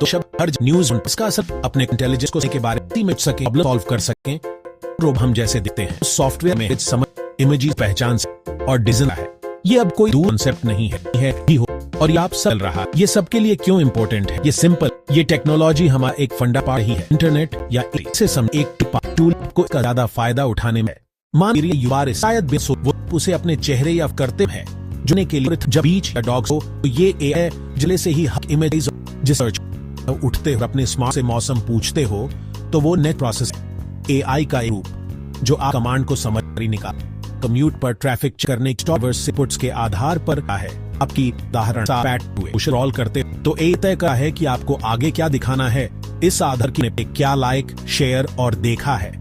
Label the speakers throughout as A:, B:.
A: तो शब्द हर न्यूज इसका असर अपने इंटेलिजेंस को के बारे में सके, प्रॉब्लम सॉल्व कर सकें। रोब हम जैसे दिखते हैं सॉफ्टवेयर में समझ इमेजेस पहचान और डिजाइन है। ये अब कोई दूर कॉन्सेप्ट नहीं है ही हो और ये आप चल रहा। ये सबके लिए क्यों इंपॉर्टेंट है? ये सिंपल, ये टेक्नोलॉजी हमारा एक फंडा पार्ट ही है। इंटरनेट या से एक टूल को ज्यादा फायदा उठाने में मान लीजिए युवा शायद वो उसे अपने चेहरे या करते हैं जुड़ने के लिए जब बीच या डॉग्स हो तो ये एआई जिले से ही इमेजेस रिसर्च उठते हो अपने स्मार्ट से मौसम पूछते हो तो वो नेट प्रोसेस एआई का रूप जो आप कमांड को समझ निकाल कम्यूट पर ट्रैफिक करने इनपुट्स के आधार पर है। आपकी उदाहरण रोल करते तो ए तय का है कि आपको आगे क्या दिखाना है, इस आधार की क्या लाइक शेयर और देखा है।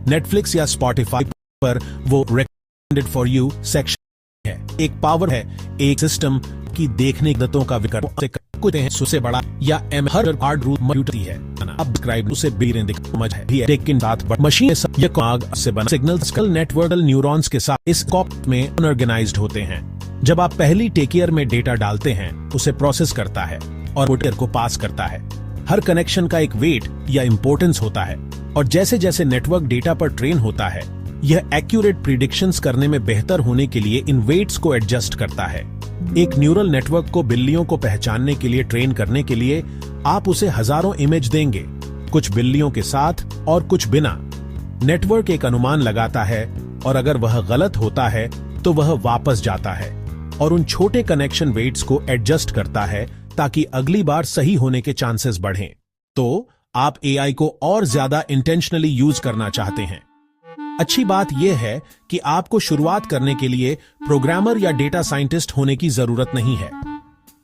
A: नेटफ्लिक्स या स्पॉटिफाई पर वो रेकमेंडेड फॉर यू सेक्शन है। एक पावर है एक सिस्टम की देखने की आदतों का विकल्प कुछ हैं सुसे बड़ा या हर कार्ड रूल मौजूद है। अब डिस्क्राइब उसे बीरें दिख समझ है भी लेकिन साथ मशीन ये आग से बना सिग्नल्स कल नेटवर्क न्यूरॉन्स के साथ इस कॉप में अनऑर्गेनाइज्ड होते हैं। जब आप पहली टेकियर में डेटा डालते हैं उसे प्रोसेस करता है और वोटर को पास करता है। हर कनेक्शन का एक वेट या इंपॉर्टेंस होता है और जैसे जैसे नेटवर्क डेटा पर ट्रेन होता है यह एक्यूरेट प्रिडिक्शंस करने में बेहतर होने के लिए इन वेट्स को एडजस्ट करता है। एक न्यूरल नेटवर्क को बिल्लियों को पहचानने के लिए ट्रेन करने के लिए आप उसे हजारों इमेज देंगे, कुछ बिल्लियों के साथ और कुछ बिना। नेटवर्क एक अनुमान लगाता है और अगर वह गलत होता है तो वह वापस जाता है और उन छोटे कनेक्शन वेट्स को एडजस्ट करता है ताकि अगली बार सही होने के चांसेस बढ़ें। तो आप एआई को और ज्यादा इंटेंशनली यूज करना चाहते हैं। अच्छी बात यह है कि आपको शुरुआत करने के लिए प्रोग्रामर या डेटा साइंटिस्ट होने की जरूरत नहीं है।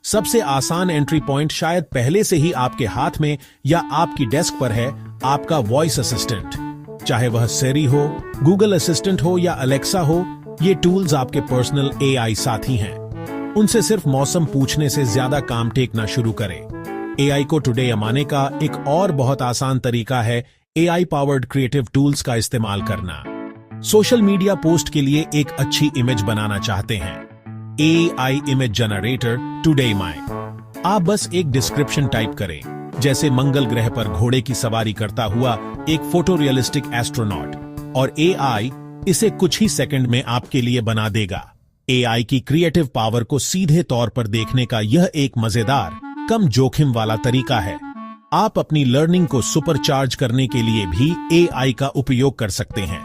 A: सबसे आसान एंट्री पॉइंट शायद पहले से ही आपके हाथ में या आपकी डेस्क पर है, आपका वॉइस असिस्टेंट। चाहे वह सिरी हो, गूगल असिस्टेंट हो या अलेक्सा हो, ये टूल्स आपके पर्सनल एआई साथी हैं। उनसे सिर्फ मौसम पूछने से ज्यादा काम टेकना शुरू करें। एआई को टुडे अमाने का एक और बहुत आसान तरीका है एआई पावर्ड क्रिएटिव टूल्स का इस्तेमाल करना। सोशल मीडिया पोस्ट के लिए एक अच्छी इमेज बनाना चाहते हैं, AI image generator today my. आप बस एक डिस्क्रिप्शन टाइप करें, जैसे मंगल ग्रह पर घोड़े की सवारी करता हुआ एक फोटो रियलिस्टिक एस्ट्रोनॉट, और एआई इसे कुछ ही सेकंड में आपके लिए बना देगा। एआई की क्रिएटिव पावर को सीधे तौर पर देखने का यह एक मजेदार, कम जोखिम वाला तरीका है। आप अपनी लर्निंग को सुपरचार्ज करने के लिए भी एआई का उपयोग कर सकते हैं।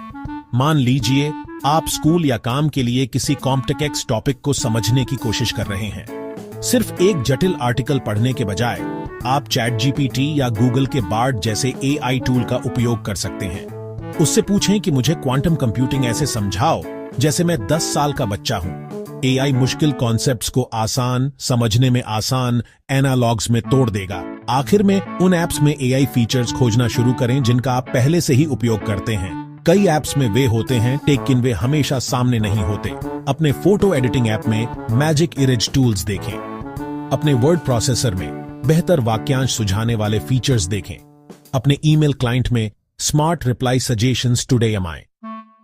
A: मान लीजिए आप स्कूल या काम के लिए किसी कॉम्प्लेक्स टॉपिक को समझने की कोशिश कर रहे हैं। सिर्फ एक जटिल आर्टिकल पढ़ने के बजाय आप चैट जीपीटी या गूगल के बार्ड जैसे एआई टूल का उपयोग कर सकते हैं। उससे पूछें कि मुझे क्वांटम कंप्यूटिंग ऐसे समझाओ जैसे मैं 10 साल का बच्चा हूं। एआई मुश्किल कॉन्सेप्ट्स को आसान, समझने में आसान एनालॉग्स में तोड़ देगा। आखिर में उन एप्स में एआई फीचर्स खोजना शुरू करें जिनका आप पहले से ही उपयोग करते हैं। कई एप्स में वे होते हैं लेकिन वे हमेशा सामने नहीं होते। अपने फोटो एडिटिंग ऐप में मैजिक इरेज टूल्स देखें। अपने वर्ड प्रोसेसर में बेहतर वाक्यांश सुझाने वाले फीचर्स देखें। अपने ईमेल क्लाइंट में स्मार्ट रिप्लाई सजेशंस टुडे अमाए।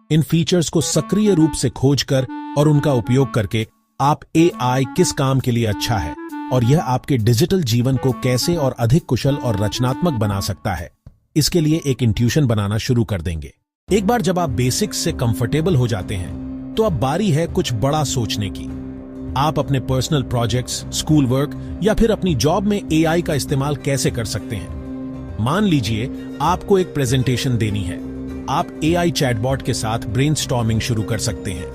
A: इन फीचर्स को सक्रिय रूप से खोजकर और उनका उपयोग करके आप एआई किस काम के लिए अच्छा है और यह आपके डिजिटल जीवन को कैसे और अधिक कुशल और रचनात्मक बना सकता है, इसके लिए एक इंट्यूशन बनाना शुरू कर देंगे। एक बार जब आप बेसिक्स से कंफर्टेबल हो जाते हैं तो अब बारी है कुछ बड़ा सोचने की। आप अपने पर्सनल प्रोजेक्ट्स, स्कूल वर्क या फिर अपनी जॉब में एआई का इस्तेमाल कैसे कर सकते हैं। मान लीजिए आपको एक प्रेजेंटेशन देनी है। आप एआई चैटबॉट के साथ ब्रेनस्टॉर्मिंग शुरू कर सकते हैं।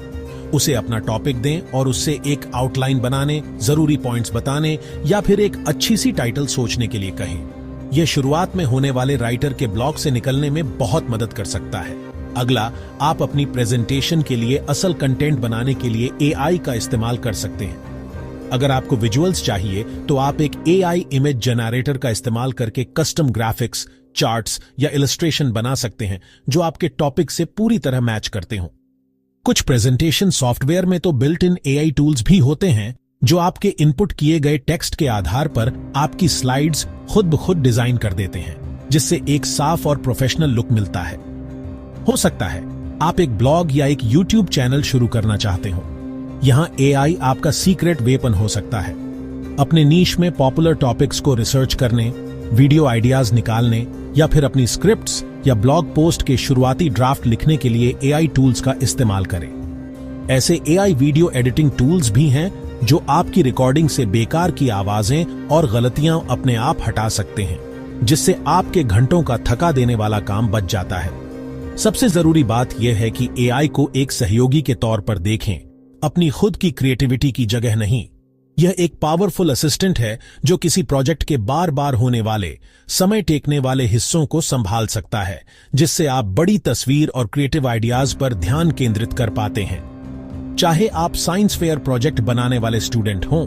A: उसे अपना टॉपिक दें और उससे एक आउटलाइन बनाने, जरूरी पॉइंट्स बताने या फिर एक अच्छी सी टाइटल सोचने के लिए कहें। यह शुरुआत में होने वाले राइटर के ब्लॉक से निकलने में बहुत मदद कर सकता है। अगला, आप अपनी प्रेजेंटेशन के लिए असल कंटेंट बनाने के लिए एआई का इस्तेमाल कर सकते हैं। अगर आपको विजुअल्स चाहिए तो आप एक एआई इमेज जनरेटर का इस्तेमाल करके कस्टम ग्राफिक्स, चार्ट्स या इलस्ट्रेशन बना सकते हैं जो आपके टॉपिक से पूरी तरह मैच करते हों। कुछ प्रेजेंटेशन सॉफ्टवेयर में तो बिल्ट इन एआई टूल्स भी होते हैं जो आपके इनपुट किए गए टेक्स्ट के आधार पर आपकी स्लाइड्स खुद ब खुद डिजाइन कर देते हैं, जिससे एक साफ और प्रोफेशनल लुक मिलता है। हो सकता है आप एक ब्लॉग या एक यूट्यूब चैनल शुरू करना चाहते हो। यहां एआई आपका सीक्रेट वेपन हो सकता है। अपने नीश में पॉपुलर टॉपिक्स को रिसर्च करने, वीडियो आइडियाज निकालने या फिर अपनी स्क्रिप्ट्स या ब्लॉग पोस्ट के शुरुआती ड्राफ्ट लिखने के लिए एआई टूल्स का इस्तेमाल करें। ऐसे एआई वीडियो एडिटिंग टूल्स भी हैं जो आपकी रिकॉर्डिंग से बेकार की आवाजें और गलतियां अपने आप हटा सकते हैं, जिससे आपके घंटों का थका देने वाला काम बच जाता है। सबसे जरूरी बात यह है कि एआई को एक सहयोगी के तौर पर देखें, अपनी खुद की क्रिएटिविटी की जगह नहीं। यह एक पावरफुल असिस्टेंट है जो किसी प्रोजेक्ट के बार बार होने वाले, समय टेकने वाले हिस्सों को संभाल सकता है, जिससे आप बड़ी तस्वीर और क्रिएटिव आइडियाज पर ध्यान केंद्रित कर पाते हैं। चाहे आप साइंस फेयर प्रोजेक्ट बनाने वाले स्टूडेंट हों,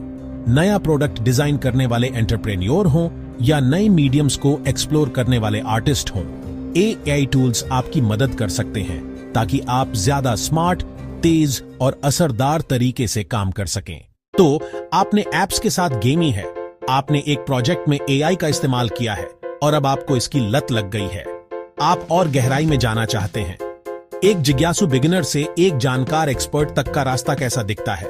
A: नया प्रोडक्ट डिजाइन करने वाले एंटरप्रेन्योर हों या नए मीडियम्स को एक्सप्लोर करने वाले आर्टिस्ट हों, एआई टूल्स आपकी मदद कर सकते हैं ताकि आप ज्यादा स्मार्ट, तेज और असरदार तरीके से काम कर सकें। तो आपने ऐप्स के साथ गेमी है, आपने एक प्रोजेक्ट में एआई का इस्तेमाल किया है और अब आपको इसकी लत लग गई है। आप और गहराई में जाना चाहते हैं। एक जिज्ञासु बिगिनर से एक जानकार एक्सपर्ट तक का रास्ता कैसा दिखता है?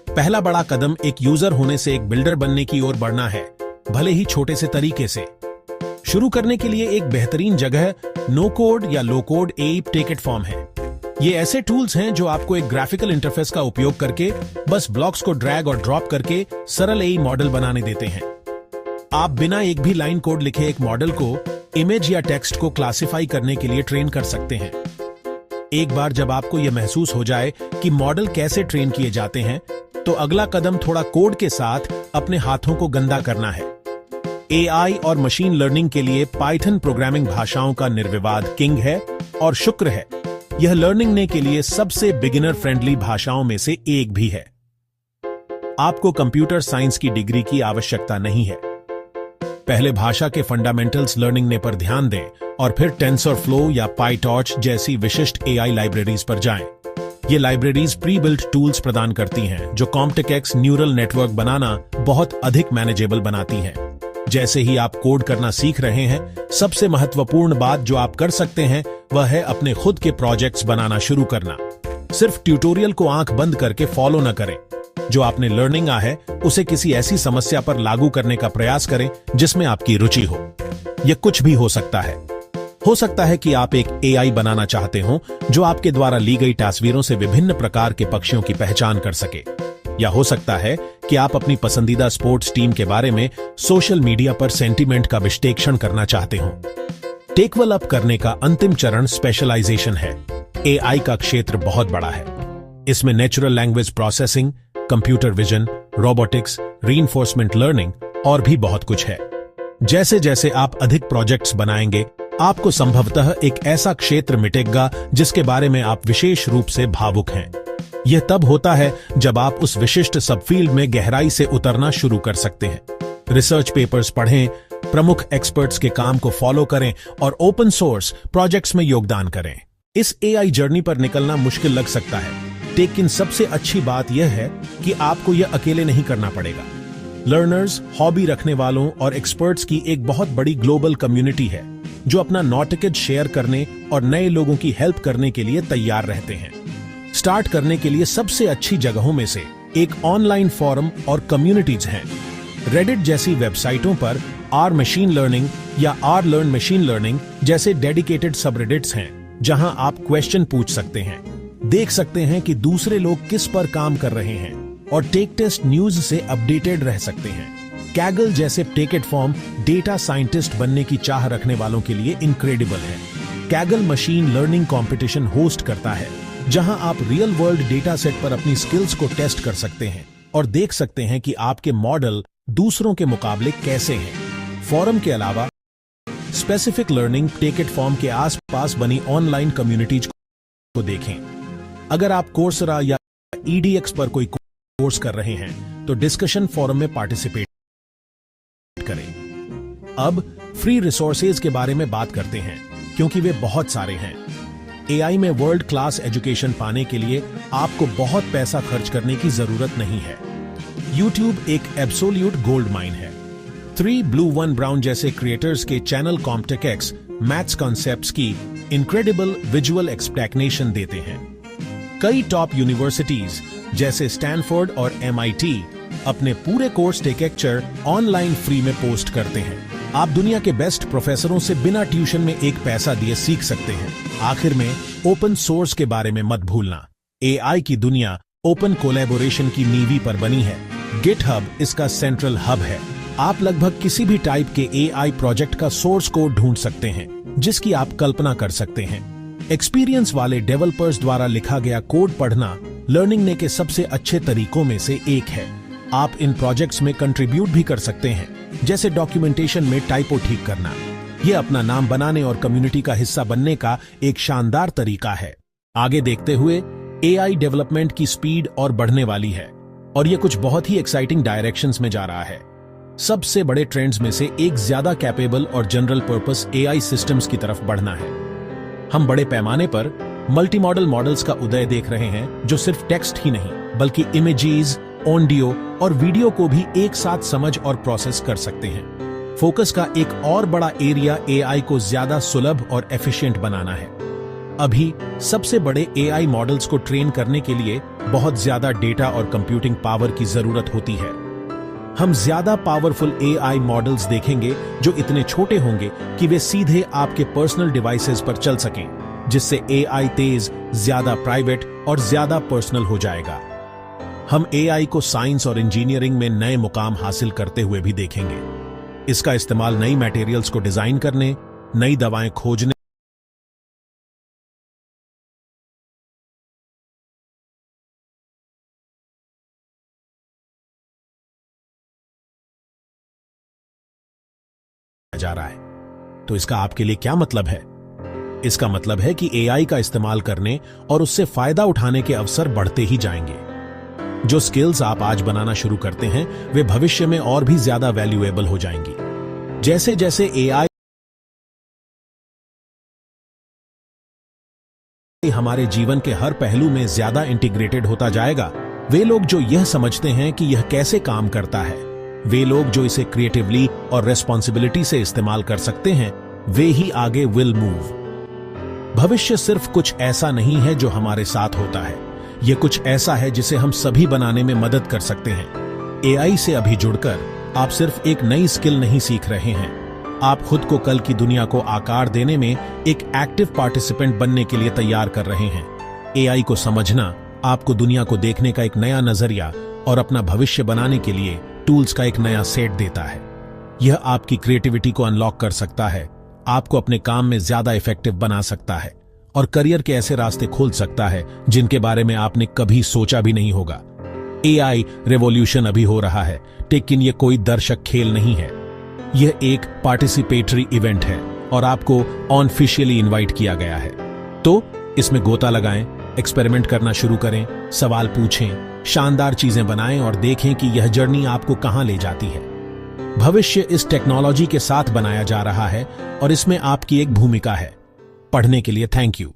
A: पहला बड़ा कदम एक यूजर होने से एक बिल्डर बनने की ओर बढ़ना है, भले ही छोटे से तरीके से। शुरू करने के लिए एक बेहतरीन जगह नो कोड या लो कोड एआई टिकटफॉर्म है। ये ऐसे टूल्स हैं जो आपको एक ग्राफिकल इंटरफेस का उपयोग करके बस ब्लॉक्स को ड्रैग और ड्रॉप करके सरल एआई मॉडल बनाने देते हैं। आप बिना एक भी लाइन कोड लिखे एक मॉडल को इमेज या टेक्स्ट को क्लासिफाई करने के लिए ट्रेन कर सकते हैं। एक बार जब आपको यह महसूस हो जाए कि मॉडल कैसे ट्रेन किए जाते हैं, तो अगला कदम थोड़ा कोड के साथ अपने हाथों को गंदा करना है। एआई और मशीन लर्निंग के लिए पाइथन प्रोग्रामिंग भाषाओं का निर्विवाद किंग है और शुक्र है, यह लर्निंग के लिए सबसे बिगिनर फ्रेंडली भाषाओं में से एक भी है। आपको कंप्यूटर साइंस की डिग्री की आवश्यकता नहीं है। पहले भाषा के फंडामेंटल्स लर्निंग पर ध्यान दें और फिर टेंसरफ्लो या पाइटॉर्च जैसी विशिष्ट एआई लाइब्रेरीज पर जाएं। ये लाइब्रेरीज प्री बिल्ट टूल्स प्रदान करती हैं जो कॉम्प्टेक्स न्यूरल नेटवर्क बनाना बहुत अधिक मैनेजेबल बनाती हैं। जैसे ही आप कोड करना सीख रहे हैं, सबसे महत्वपूर्ण बात जो आप कर सकते हैं वह है अपने खुद के प्रोजेक्ट्स बनाना शुरू करना। सिर्फ ट्यूटोरियल को आंख बंद करके फॉलो न करें। जो आपने लर्निंग है उसे किसी ऐसी समस्या पर लागू करने का प्रयास करें जिसमें आपकी रुचि हो। यह कुछ भी हो सकता है। हो सकता है कि आप एक एआई बनाना चाहते हो जो आपके द्वारा ली गई तस्वीरों से विभिन्न प्रकार के पक्षियों की पहचान कर सके, या हो सकता है कि आप अपनी पसंदीदा स्पोर्ट्स टीम के बारे में सोशल मीडिया पर सेंटीमेंट का विश्लेषण करना चाहते हो। टेकवेल अप करने का अंतिम चरण स्पेशलाइजेशन है। एआई का क्षेत्र बहुत बड़ा है। इसमें natural language processing, computer vision, robotics, reinforcement learning और भी बहुत कुछ है। जैसे जैसे आप अधिक प्रोजेक्ट्स बनाएंगे, आपको संभवतः एक ऐसा क्षेत्र मिटेगा जिसके बारे में आप विशेष रूप से भावुक हैं। यह तब होता है जब आप उस विशिष्ट सबफील्ड में गहराई से उतरना शुरू कर सकते हैं। रिसर्च पेपर्स पढ़ें, प्रमुख एक्सपर्ट्स के काम को फॉलो करें और ओपन सोर्स प्रोजेक्ट्स में योगदान करें। इस एआई जर्नी पर निकलना मुश्किल लग सकता है, लेकिन सबसे अच्छी बात यह है कि आपको यह अकेले नहीं करना पड़ेगा। लर्नर्स, हॉबी रखने वालों और एक्सपर्ट्स की एक बहुत बड़ी ग्लोबल कम्युनिटी है जो अपना नॉलेज शेयर करने और नए लोगों की हेल्प करने के लिए तैयार रहते हैं। स्टार्ट करने के लिए सबसे अच्छी जगहों में से एक ऑनलाइन फोरम और कम्युनिटीज हैं। रेडिट जैसी वेबसाइटों पर आर मशीन लर्निंग या आर लर्न मशीन लर्निंग जैसे डेडिकेटेड सबरेडिट्स हैं, जहां आप क्वेश्चन पूछ सकते हैं, देख सकते हैं कि दूसरे लोग किस पर काम कर रहे हैं और टेक टेस्ट न्यूज से अपडेटेड रह सकते हैं। कैगल जैसे टिकटफॉर्म डेटा साइंटिस्ट बनने की चाह रखने वालों के लिए इनक्रेडिबल है। Kaggle machine learning competition host करता है, जहां आप रियल वर्ल्ड डेटा सेट पर अपनी स्किल्स को टेस्ट कर सकते हैं और देख सकते हैं कि आपके मॉडल दूसरों के मुकाबले कैसे हैं। फोरम के अलावा स्पेसिफिक लर्निंग टिकटफॉर्म के आसपास बनी ऑनलाइन कम्युनिटीज को देखें। अगर आप कोर्सरा या EDX पर कोई कोर्स कर रहे हैं तो डिस्कशन फोरम में पार्टिसिपेट करें। अब फ्री रिसोर्सेज के बारे में बात करते हैं, क्योंकि वे बहुत सारे हैं। एआई में वर्ल्ड क्लास एजुकेशन पाने के लिए आपको बहुत पैसा खर्च करने की जरूरत नहीं है। YouTube एक एब्सोल्यूट गोल्ड माइन है। 3 Blue 1 Brown जैसे क्रिएटर्स के चैनल कॉम्प्टेक्स मैथ्स कॉन्सेप्ट्स की इनक्रेडिबल विजुअल एक्सप्लेनेशन देते हैं। कई टॉप यूनिवर्सिटीज जैसे स्टैनफोर्ड और MIT अपने पूरे कोर्स टेक्चर ऑनलाइन फ्री में पोस्ट करते हैं। आप दुनिया के बेस्ट प्रोफेसरों से बिना ट्यूशन में एक पैसा दिए सीख सकते हैं। आखिर में ओपन सोर्स के बारे में मत भूलना। एआई की दुनिया ओपन कोलैबोरेशन की नींव पर बनी है। गिटहब इसका सेंट्रल हब है। आप लगभग किसी भी टाइप के एआई प्रोजेक्ट का सोर्स कोड ढूंढ सकते हैं जिसकी आप कल्पना कर सकते हैं। एक्सपीरियंस वाले डेवलपर्स द्वारा लिखा गया कोड पढ़ना लर्निंग ने के सबसे अच्छे तरीकों में से एक है। आप इन प्रोजेक्ट्स में कंट्रीब्यूट भी कर सकते हैं, जैसे डॉक्यूमेंटेशन में टाइपो ठीक करना। यह अपना नाम बनाने और कम्युनिटी का हिस्सा बनने का एक शानदार तरीका है। आगे देखते हुए एआई डेवलपमेंट की स्पीड और बढ़ने वाली है और यह कुछ बहुत ही एक्साइटिंग डायरेक्शंस में जा रहा है। सबसे बड़े ट्रेंड्स में से एक ज्यादा कैपेबल और जनरल पर्पस एआई सिस्टम्स की तरफ बढ़ना है। हम बड़े पैमाने पर मल्टी मॉडल मॉडल्स का उदय देख रहे हैं जो सिर्फ टेक्स्ट ही नहीं बल्कि इमेजेस, ऑडियो और वीडियो को भी एक साथ समझ और प्रोसेस कर सकते हैं। फोकस का एक और बड़ा एरिया एआई को ज्यादा सुलभ और एफिशिएंट बनाना है। अभी सबसे बड़े एआई मॉडल्स को ट्रेन करने के लिए बहुत ज्यादा डेटा और कंप्यूटिंग पावर की जरूरत होती है। हम ज्यादा पावरफुल एआई मॉडल्स देखेंगे जो इतने छोटे होंगे कि वे सीधे आपके पर्सनल डिवाइसेस पर चल सकें, जिससे एआई तेज, ज्यादा प्राइवेट और ज्यादा पर्सनल हो जाएगा। हम एआई को साइंस और इंजीनियरिंग में नए मुकाम हासिल करते हुए भी देखेंगे। इसका इस्तेमाल नई मटेरियल्स को डिजाइन करने, नई दवाएं खोजने जा रहा है। तो इसका आपके लिए क्या मतलब है? इसका मतलब है कि एआई का इस्तेमाल करने और उससे फायदा उठाने के अवसर बढ़ते ही जाएंगे। जो स्किल्स आप आज बनाना शुरू करते हैं वे भविष्य में और भी ज्यादा वैल्यूएबल हो जाएंगी। जैसे जैसे एआई हमारे जीवन के हर पहलू में ज्यादा इंटीग्रेटेड होता जाएगा, वे लोग जो यह समझते हैं कि यह कैसे काम करता है, वे लोग जो इसे क्रिएटिवली और रेस्पॉन्सिबिलिटी से इस्तेमाल कर सकते हैं, वे ही आगे विल मूव। भविष्य सिर्फ कुछ ऐसा नहीं है जो हमारे साथ होता है, यह कुछ ऐसा है जिसे हम सभी बनाने में मदद कर सकते हैं। एआई से अभी जुड़कर आप सिर्फ एक नई स्किल नहीं सीख रहे हैं, आप खुद को कल की दुनिया को आकार देने में एक एक्टिव पार्टिसिपेंट बनने के लिए तैयार कर रहे हैं। एआई को समझना आपको दुनिया को देखने का एक नया नजरिया और अपना भविष्य बनाने के लिए टूल्स का एक नया सेट देता है। यह आपकी क्रिएटिविटी को अनलॉक कर सकता है, आपको अपने काम में ज्यादा इफेक्टिव बना सकता है और करियर के ऐसे रास्ते खोल सकता है जिनके बारे में आपने कभी सोचा भी नहीं होगा। एआई रेवोल्यूशन अभी हो रहा है, लेकिन यह कोई दर्शक खेल नहीं है। यह एक पार्टिसिपेटरी इवेंट है और आपको ऑनऑफिशियली इनवाइट किया गया है। तो इसमें गोता लगाएं, एक्सपेरिमेंट करना शुरू करें, सवाल पूछें, शानदार चीजें बनाएं और देखें कि यह जर्नी आपको कहां ले जाती है। भविष्य इस टेक्नोलॉजी के साथ बनाया जा रहा है और इसमें आपकी एक भूमिका है। पढ़ने के लिए थैंक यू।